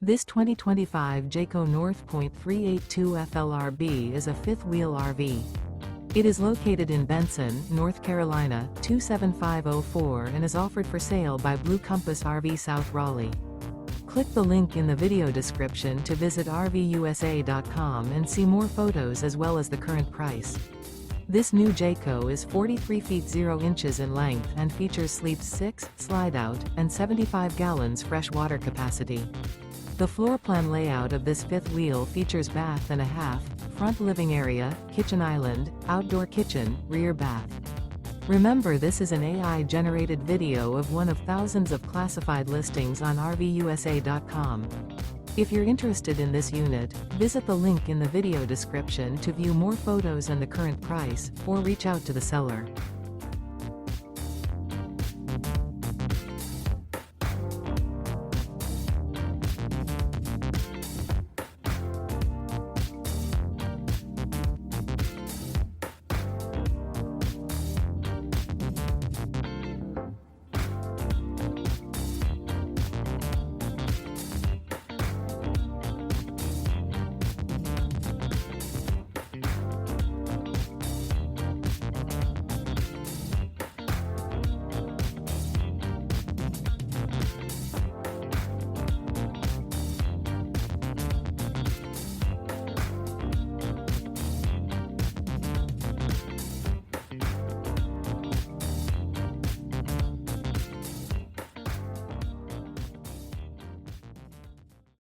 This 2025 Jayco North Point 382 FLRB is a fifth-wheel RV. It is located in Benson, North Carolina, 27504 and is offered for sale by Blue Compass RV South Raleigh. Click the link in the video description to visit RVUSA.com and see more photos as well as the current price. This new Jayco is 43 feet 0 inches in length and features sleeps 6, slide-out, and 75 gallons fresh water capacity. The floor plan layout of this fifth wheel features bath and a half, front living area, kitchen island, outdoor kitchen, rear bath. Remember, this is an AI-generated video of one of thousands of classified listings on RVUSA.com. If you're interested in this unit, visit the link in the video description to view more photos and the current price, or reach out to the seller.